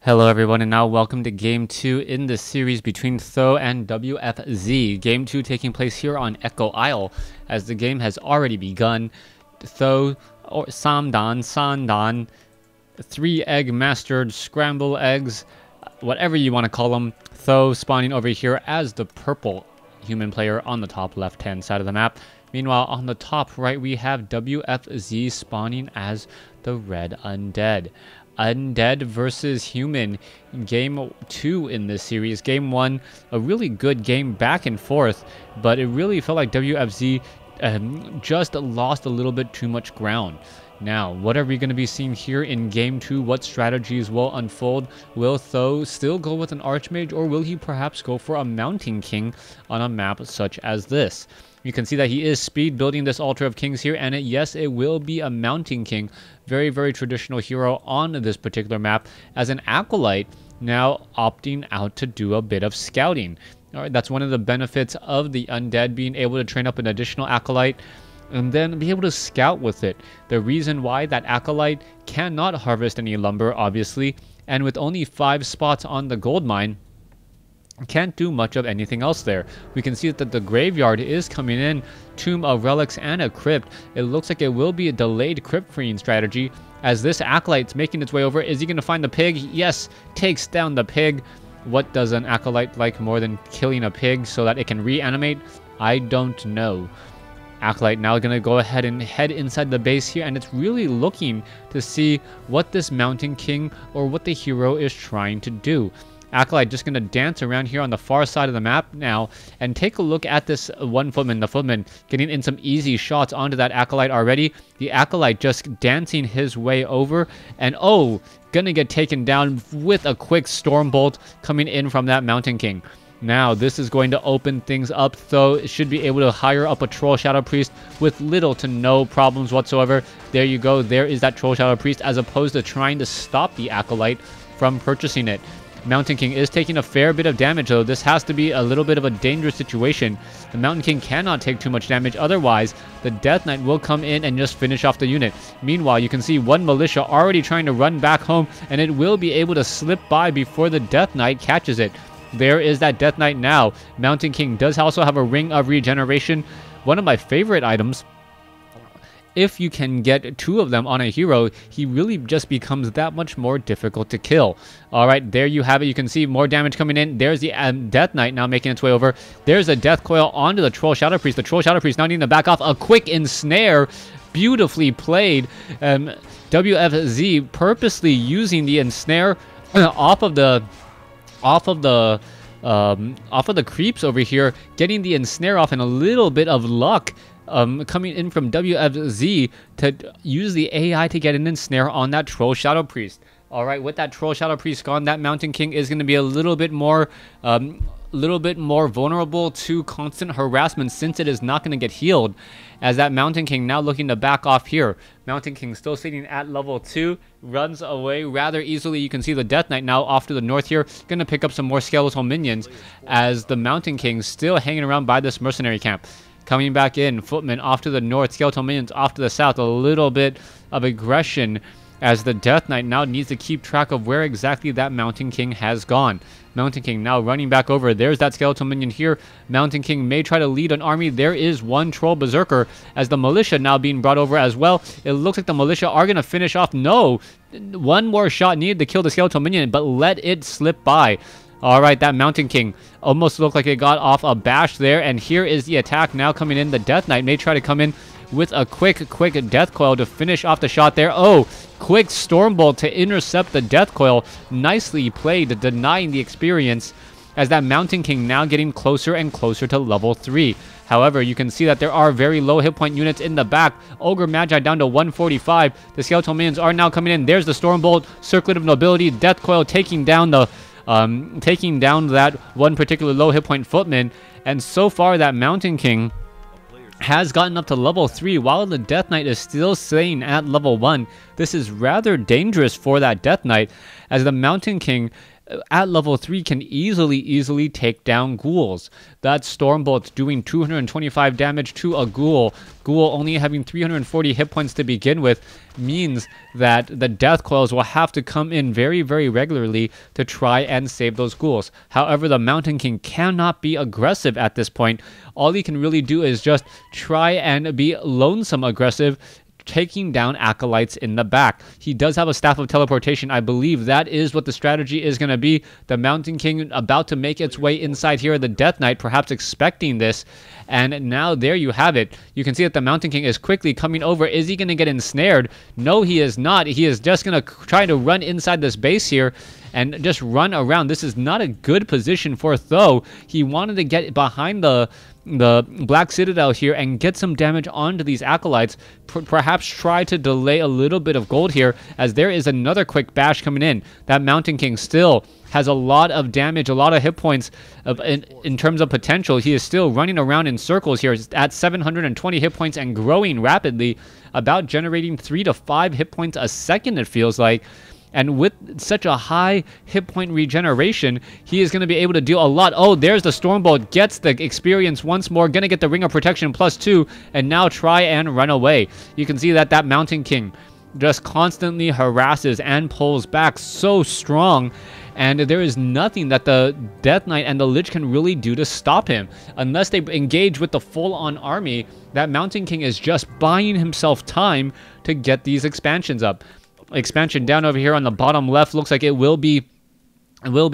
Hello everyone, and now welcome to Game 2 in the series between Th000 and WFZ. Game 2 taking place here on Echo Isle, as the game has already begun. Th000, or Sandan, 3-egg mastered scramble eggs, whatever you want to call them. Th000 spawning over here as the purple human player on the top left-hand side of the map. Meanwhile, on the top right, we have WFZ spawning as the red undead. Undead versus human, game 2 in this series. Game 1, a really good game back and forth, but it really felt like WFZ just lost a little bit too much ground. Now, what are we going to be seeing here in Game 2? What strategies will unfold? Will Th000 still go with an Archmage, or will he perhaps go for a Mountain King on a map such as this? You can see that he is speed building this Altar of Kings here, and yes, it will be a Mountain King. Very, very traditional hero on this particular map, as an Acolyte now opting out to do a bit of scouting. All right, that's one of the benefits of the Undead, being able to train up an additional Acolyte and then be able to scout with it. The reason why that Acolyte cannot harvest any lumber, obviously, and with only 5 spots on the gold mine, can't do much of anything else there. We can see that the graveyard is coming in, Tomb of Relics and a Crypt. It looks like it will be a delayed crypt freeing strategy, as this Acolyte's making its way over. Is he going to find the pig? Yes, takes down the pig. What does an Acolyte like more than killing a pig so that it can reanimate? I don't know. Acolyte now going to go ahead and head inside the base here, and it's really looking to see what this Mountain King or what the hero is trying to do. Acolyte just going to dance around here on the far side of the map now, and take a look at this one footman. The footman getting in some easy shots onto that Acolyte already. The Acolyte just dancing his way over, and oh, gonna get taken down with a quick Stormbolt coming in from that Mountain King. Now, this is going to open things up, though. It should be able to hire up a Troll Shadow Priest with little to no problems whatsoever. There you go. There is that Troll Shadow Priest, as opposed to trying to stop the Acolyte from purchasing it. Mountain King is taking a fair bit of damage, though. This has to be a little bit of a dangerous situation. The Mountain King cannot take too much damage, otherwise the Death Knight will come in and just finish off the unit. Meanwhile, you can see one Militia already trying to run back home, and it will be able to slip by before the Death Knight catches it. There is that Death Knight now. Mountain King does also have a Ring of Regeneration, one of my favorite items. If you can get 2 of them on a hero, he really just becomes that much more difficult to kill. Alright, there you have it. You can see more damage coming in. There's the Death Knight now making its way over. There's a Death Coil onto the Troll Shadow Priest. The Troll Shadow Priest now needing to back off. A quick ensnare. Beautifully played. WFZ purposely using the ensnare off of the creeps over here, getting the ensnare off, and a little bit of luck coming in from WFZ to use the AI to get an ensnare on that Troll Shadow Priest. Alright, with that Troll Shadow Priest gone, that Mountain King is going to be a little bit more vulnerable to constant harassment, since it is not going to get healed, as that Mountain King now looking to back off here. Mountain King still sitting at level 2, runs away rather easily. You can see the Death Knight now off to the north here, going to pick up some more skeletal minions, as the Mountain King still hanging around by this mercenary camp. Coming back in, Footman off to the north, skeletal minions off to the south. A little bit of aggression, as the Death Knight now needs to keep track of where exactly that Mountain King has gone. Mountain King now running back over. There's that skeletal minion here. Mountain King may try to lead an army. There is one Troll Berserker, as the Militia now being brought over as well. It looks like the Militia are going to finish off. No, one more shot needed to kill the skeletal minion, but let it slip by. Alright, that Mountain King almost looked like it got off a bash there, and here is the attack now coming in. The Death Knight may try to come in with a quick Death Coil to finish off the shot there. Oh, quick Stormbolt to intercept the Death Coil. Nicely played, denying the experience, as that Mountain King now getting closer and closer to level 3. However, you can see that there are very low hit point units in the back. Ogre Magi down to 145. The skeletal minions are now coming in. There's the Stormbolt, Circlet of Nobility, Death Coil taking down that one particular low hit point footman. And so far, that Mountain King has gotten up to level 3, while the Death Knight is still staying at level 1. This is rather dangerous for that Death Knight, as the Mountain King at level 3 can easily take down ghouls. That Stormbolt doing 225 damage to a ghoul only having 340 hit points to begin with, means that the death coils will have to come in very regularly to try and save those ghouls. However, the Mountain King cannot be aggressive at this point. All he can really do is just try and be lonesome aggressive, taking down acolytes in the back. He does have a Staff of Teleportation. I believe that is what the strategy is going to be. The Mountain King about to make its way inside here. The Death Knight perhaps expecting this. And now there you have it. You can see that the Mountain King is quickly coming over. Is he going to get ensnared? No, he is not. He is just going to try to run inside this base here and just run around. This is not a good position for Th000. He wanted to get behind the Black Citadel here and get some damage onto these acolytes, perhaps try to delay a little bit of gold here, as there is another quick bash coming in. That Mountain King still has a lot of damage, a lot of hit points in terms of potential. He is still running around in circles here at 720 hit points and growing rapidly, about generating 3 to 5 hit points a second, it feels like. And with such a high hit point regeneration, he is going to be able to do a lot. Oh, there's the Stormbolt. Gets the experience once more. Going to get the Ring of Protection +2. And now try and run away. You can see that that Mountain King just constantly harasses and pulls back so strong. And there is nothing that the Death Knight and the Lich can really do to stop him. Unless they engage with the full-on army, that Mountain King is just buying himself time to get these expansions up. Expansion down over here on the bottom left looks like it will be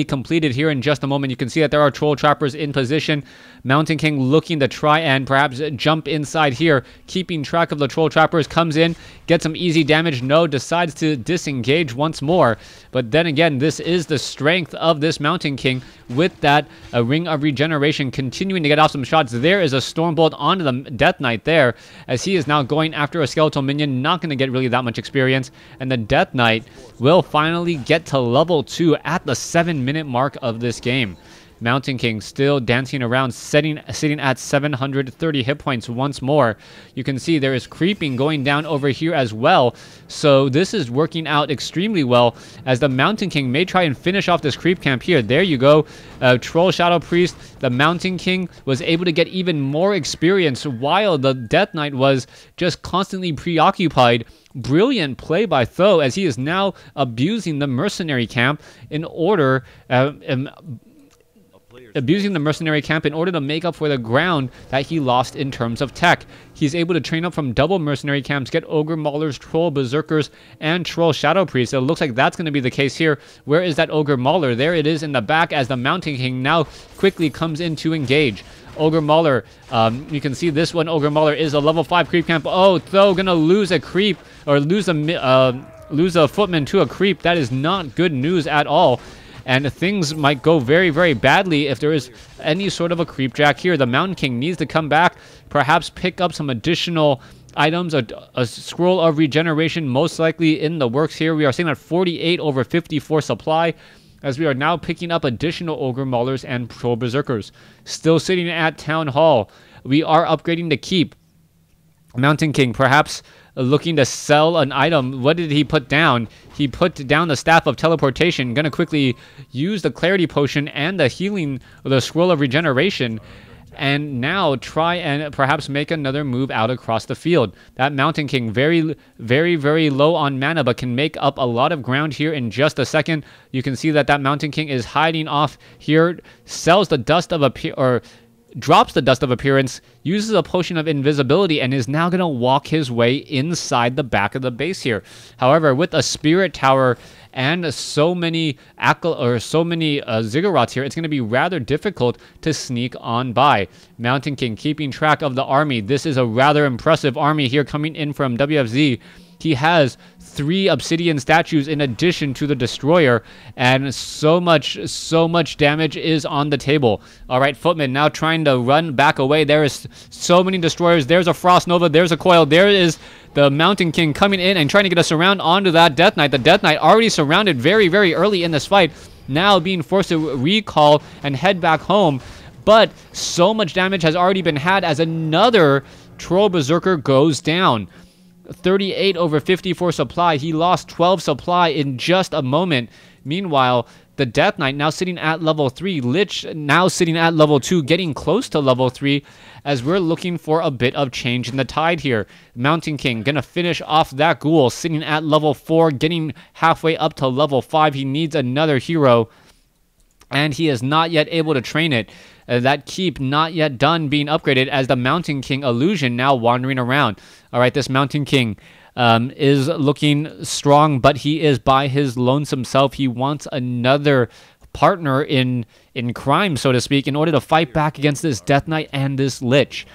completed here in just a moment. You can see that there are Troll Trappers in position. Mountain King looking to try and perhaps jump inside here, keeping track of the Troll Trappers. Comes in, gets some easy damage. No, decides to disengage once more. But then again, this is the strength of this Mountain King with that Ring of Regeneration, continuing to get off some shots. There is a Stormbolt onto the Death Knight there, as he is now going after a Skeletal Minion. Not going to get really that much experience. And the Death Knight will finally get to level 2 at the 7-minute mark of this game. Mountain King still dancing around, sitting at 730 hit points once more. You can see there is creeping going down over here as well. So this is working out extremely well, as the Mountain King may try and finish off this creep camp here. There you go. Troll Shadow Priest. The Mountain King was able to get even more experience while the Death Knight was just constantly preoccupied. Brilliant play by Th000, as he is now abusing the mercenary camp in order to make up for the ground that he lost in terms of tech. He's able to train up from double mercenary camps, get Ogre Maulers, Troll Berserkers, and Troll Shadow Priests. It looks like that's going to be the case here. Where is that Ogre Mauler? There it is in the back, as the Mountain King now quickly comes in to engage. Ogre Mauler, you can see this one. Ogre Mauler is a level 5 creep camp. Oh, Th000 gonna lose a creep, or lose a footman to a creep. That is not good news at all. And things might go very badly if there is any sort of a creepjack here. The Mountain King needs to come back, perhaps pick up some additional items, a Scroll of Regeneration most likely in the works here. We are sitting at 48 over 54 supply, as we are now picking up additional Ogre Maulers and Troll Berserkers. Still sitting at Town Hall. We are upgrading to Keep. Mountain King perhaps looking to sell an item. What did he put down? He put down the Staff of Teleportation. Gonna quickly use the Clarity Potion and the Healing, the Scroll of Regeneration, and now try and perhaps make another move out across the field. That Mountain King very low on mana, but can make up a lot of ground here in just a second. You can see that that Mountain King is hiding off here, sells the Dust of drops the Dust of Appearance, uses a Potion of Invisibility, and is now going to walk his way inside the back of the base here. However, with a Spirit Tower and so many Ziggurats here, it's going to be rather difficult to sneak on by. Mountain King keeping track of the army. This is a rather impressive army here coming in from WFZ. He has 3 obsidian statues in addition to the destroyer, and so much damage is on the table. All right, Footman now trying to run back away. There is so many destroyers. There's a Frost Nova. There's a Coil. There is the Mountain King coming in and trying to get a surround onto that Death Knight. The Death Knight already surrounded very early in this fight, now being forced to recall and head back home. But so much damage has already been had, as another Troll Berserker goes down. 38 over 54 supply. He lost 12 supply in just a moment. Meanwhile, The Death Knight now sitting at level 3. Lich now sitting at level 2, getting close to level 3, as we're looking for a bit of change in the tide here. Mountain King gonna finish off that ghoul, sitting at level 4, getting halfway up to level 5. He needs another hero, and he is not yet able to train it. That keep not yet done being upgraded, as the Mountain King illusion now wandering around. All right, this Mountain King is looking strong, but he is by his lonesome self. He wants another partner in crime, so to speak, in order to fight back against this Death Knight and this Lich.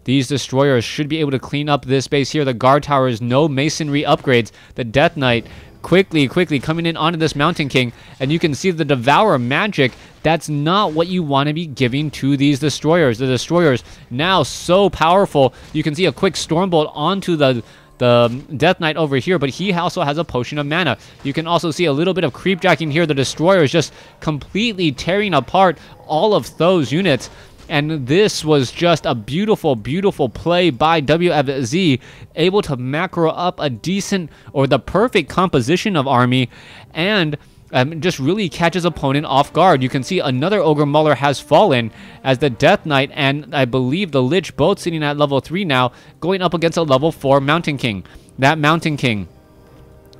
These destroyers should be able to clean up this base here. The guard towers, no masonry upgrades. The Death Knight quickly coming in onto this Mountain King, and you can see the Devour magic. That's not what you want to be giving to these destroyers. The destroyers now so powerful. You can see a quick Stormbolt onto the Death Knight over here, but he also has a potion of mana. You can also see a little bit of creep jacking here. The destroyers just completely tearing apart all of Th000's units. And this was just a beautiful play by WFZ, able to macro up a decent or the perfect composition of army, and just really catches opponent off guard. You can see another Ogre Mauler has fallen, as the Death Knight and I believe the Lich both sitting at level 3 now, going up against a level 4 Mountain King. That Mountain King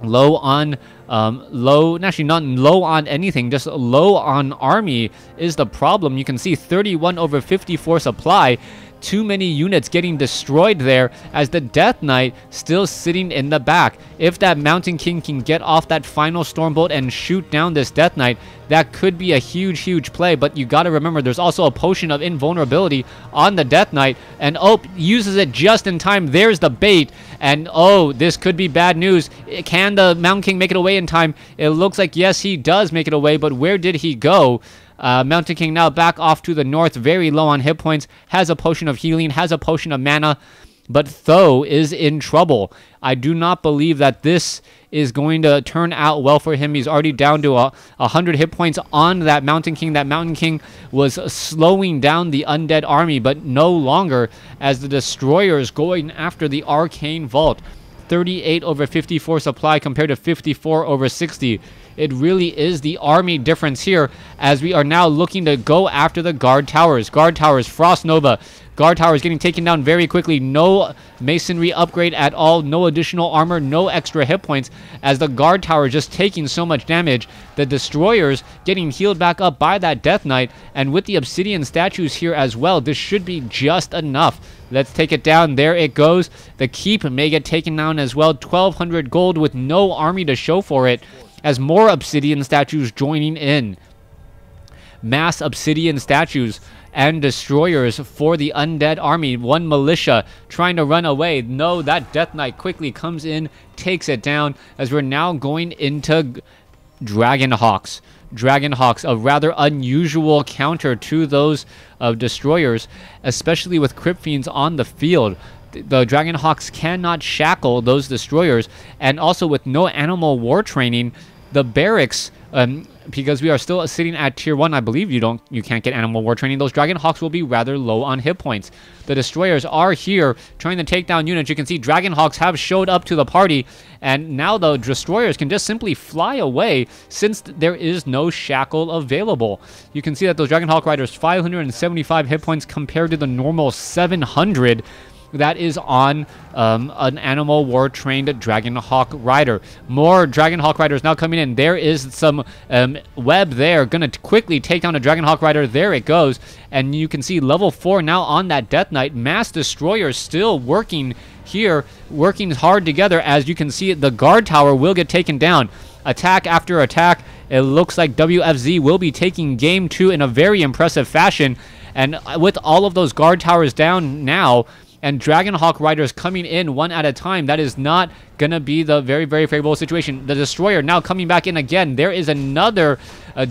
low on actually not low on anything, just low on army is the problem. You can see 31/54 supply. Too many units getting destroyed there, as the Death Knight still sitting in the back. If that Mountain King can get off that final Stormbolt and shoot down this Death Knight, that could be a huge play. But you got to remember, there's also a potion of invulnerability on the Death Knight, and oh, uses it just in time. There's the bait, and oh, this could be bad news. Can the Mountain King make it away in time? It looks like yes, he does make it away, but where did he go? Mountain King now back off to the north, very low on hit points, has a potion of healing, has a potion of mana, but Th000 is in trouble. I do not believe that this is going to turn out well for him. He's already down to 100 hit points on that Mountain King. That Mountain King was slowing down the Undead army, but no longer, as the destroyers going after the Arcane Vault. 38/54 supply compared to 54/60. It really is the army difference here, as we are now looking to go after the guard towers. Guard towers, Frost Nova. Guard towers getting taken down very quickly. No masonry upgrade at all. No additional armor. No extra hit points, as the guard tower just taking so much damage. The destroyers getting healed back up by that Death Knight, and with the obsidian statues here as well, this should be just enough. Let's take it down. There it goes. The keep may get taken down as well. 1,200 gold with no army to show for it, as more obsidian statues joining in. Mass obsidian statues and destroyers for the Undead army. One militia trying to run away. No, that Death Knight quickly comes in, takes it down, as we're now going into Dragonhawks. Dragonhawks, a rather unusual counter to those destroyers, especially with Crypt Fiends on the field. The Dragonhawks cannot shackle those destroyers, and also with no animal war training, the barracks, because we are still sitting at tier 1, I believe you can't get animal war training. Those Dragonhawks will be rather low on hit points. The destroyers are here trying to take down units. You can see Dragonhawks have showed up to the party, and now the destroyers can just simply fly away, since there is no shackle available. You can see that those Dragonhawk riders, 575 hit points compared to the normal 700 that is on an animal war trained Dragonhawk rider. More Dragonhawk riders now coming in. There is some web there, gonna quickly take down a Dragonhawk rider. There it goes, and you can see level 4 now on that Death Knight. Mass destroyers still working here, working hard together. As you can see, the guard tower will get taken down. Attack after attack. It looks like WFZ will be taking game 2 in a very impressive fashion, and with all of those guard towers down now, and Dragonhawk riders coming in one at a time, that is not going to be the very favorable situation. The destroyer now coming back in again. There is another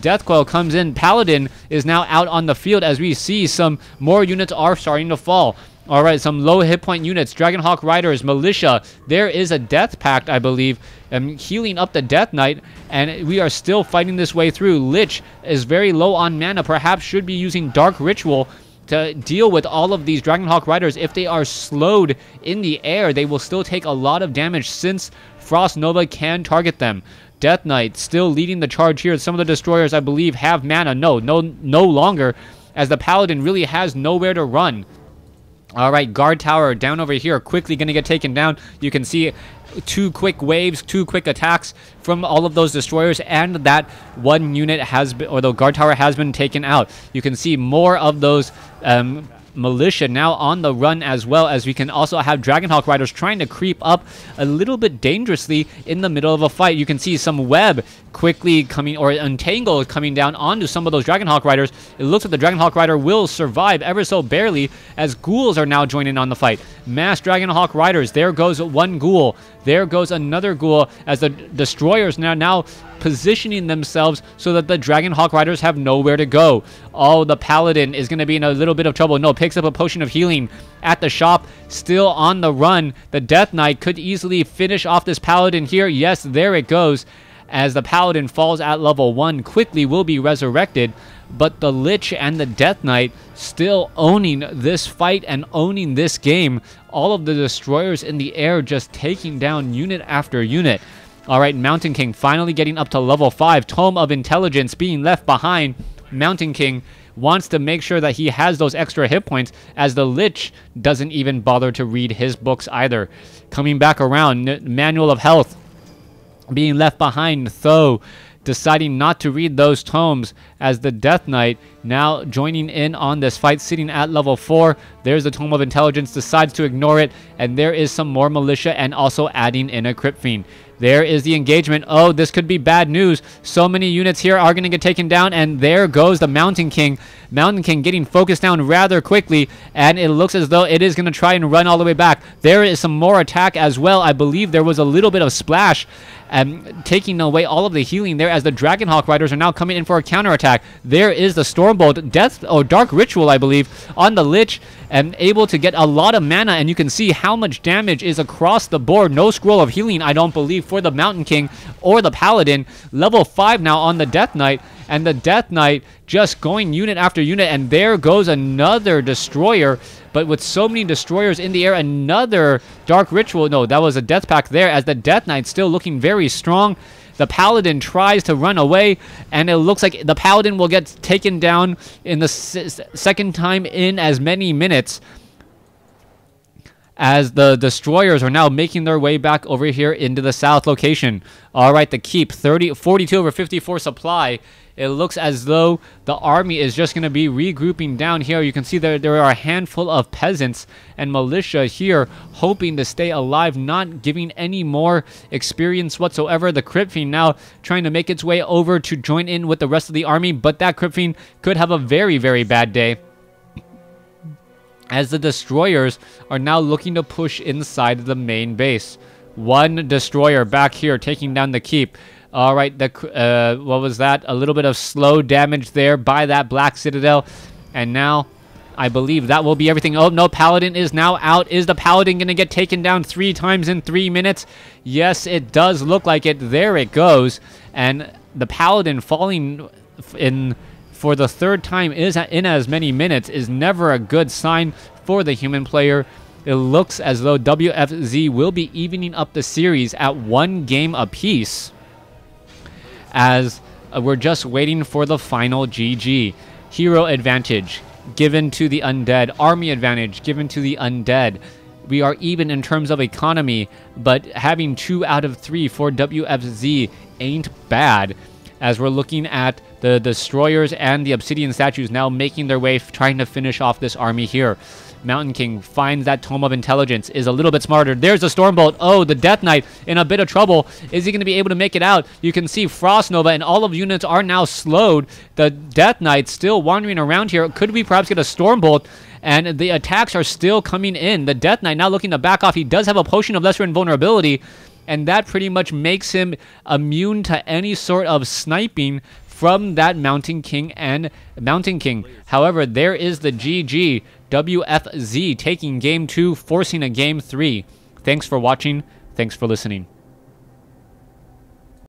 Death Coil comes in. Paladin is now out on the field, as we see some more units are starting to fall. All right, some low hit point units. Dragonhawk riders, militia. There is a Death Pact, I believe, healing up the Death Knight, and we are still fighting this way through. Lich is very low on mana, perhaps should be using Dark Ritual to deal with all of these Dragonhawk riders. If they are slowed in the air, they will still take a lot of damage, since Frost Nova can target them. Death Knight still leading the charge here. Some of the destroyers, I believe, have mana. No longer, as the Paladin really has nowhere to run. All right, guard tower down over here, quickly going to get taken down. You can see 2 quick waves, 2 quick attacks from all of those destroyers, and that one unit has been, or the guard tower has been taken out. You can see more of those militia now on the run, as well as we can also have Dragonhawk Riders trying to creep up a little bit dangerously in the middle of a fight. You can see some web quickly coming, or untangle coming down onto some of those Dragonhawk Riders. It looks like the Dragonhawk Rider will survive ever so barely, as ghouls are now joining on the fight. Mass Dragonhawk Riders, there goes one ghoul, there goes another ghoul, as the destroyers now positioning themselves so that the Dragonhawk Riders have nowhere to go. Oh, the Paladin is going to be in a little bit of trouble. No, picks up a potion of healing at the shop, still on the run. The Death Knight could easily finish off this Paladin here. Yes, there it goes, as the Paladin falls at level 1, quickly will be resurrected. But the Lich and the Death Knight still owning this fight and owning this game. All of the destroyers in the air just taking down unit after unit. All right, Mountain King finally getting up to level 5. Tome of Intelligence being left behind. Mountain King wants to make sure that he has those extra hit points, as the Lich doesn't even bother to read his books either. Coming back around, Manual of Health being left behind. Th000 deciding not to read those tomes, as the Death Knight now joining in on this fight, sitting at level 4. There's the Tome of Intelligence, decides to ignore it, and there is some more militia, and also adding in a Crypt Fiend. There is the engagement. Oh, this could be bad news. So many units here are going to get taken down, and there goes the Mountain King. Mountain King getting focused down rather quickly, and it looks as though it is going to try and run all the way back. There is some more attack as well. I believe there was a little bit of splash, taking away all of the healing there, as the Dragonhawk Riders are now coming in for a counterattack. There is the Stormbolt, Dark Ritual, I believe, on the Lich, and able to get a lot of mana, and you can see how much damage is across the board. No Scroll of Healing, I don't believe, for the Mountain King or the Paladin. Level 5 now on the Death Knight, and the Death Knight just going unit after unit, and there goes another destroyer. But with so many destroyers in the air, another Dark Ritual. No, that was a Death Pack there, as the Death Knight still looking very strong. The Paladin tries to run away, and it looks like the Paladin will get taken down in the second time in as many minutes, as the destroyers are now making their way back over here into the south location. All right, the keep, 42 over 54 supply. It looks as though the army is just going to be regrouping down here. You can see there are a handful of peasants and militia here hoping to stay alive, not giving any more experience whatsoever. The Crypt Fiend now trying to make its way over to join in with the rest of the army, but that Crypt Fiend could have a very, very bad day, as the destroyers are now looking to push inside the main base. One destroyer back here taking down the keep. All right, what was that? A little bit of slow damage there by that Black Citadel. And now, I believe that will be everything. Oh, no, Paladin is now out. Is the Paladin going to get taken down 3 times in 3 minutes? Yes, it does look like it. There it goes. And the Paladin falling in for the 3rd time in as many minutes is never a good sign for the human player. It looks as though WFZ will be evening up the series at 1 game apiece, as we're just waiting for the final GG. Hero advantage given to the Undead. Army advantage given to the Undead. We are even in terms of economy, but having 2 out of 3 for WFZ ain't bad, as we're looking at the destroyers and the obsidian statues now making their way, trying to finish off this army here. Mountain King finds that Tome of Intelligence, is a little bit smarter. There's a Stormbolt. Oh, the Death Knight in a bit of trouble. Is he going to be able to make it out? You can see Frost Nova and all of the units are now slowed. The Death Knight still wandering around here. Could we perhaps get a Stormbolt? And the attacks are still coming in. The Death Knight now looking to back off. He does have a Potion of Lesser Invulnerability, and that pretty much makes him immune to any sort of sniping from that Mountain King and Mountain King. However, there is the GG. WFZ taking game 2, forcing a game 3. Thanks for watching. Thanks for listening.